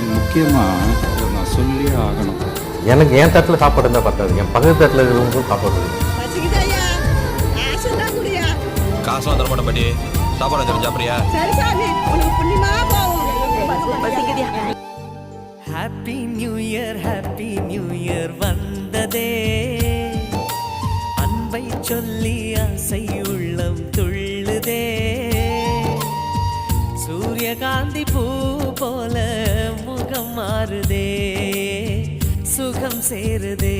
முக்கியமாக நான் சொல்லியே ஆகணும். எனக்கு என் தட்டில் சாப்பாடு இருந்தால் பத்தாது, என் பக்கத்து தட்டில் இருக்கிறவங்களுக்கும் சாப்பாடு இருக்கு. காசுலாம் தர மாட்டேன் பாட்டி, சாப்பாடு தர சாப்பிட்றியா? ஹாப்பி நியூ இயர் வந்ததே, அன்பை சொல்லி ஆசை உள்ளம் துள்ளுதே, சூரியகாந்தி பூ போல முகம் மாறுதே, சுகம் சேருதே.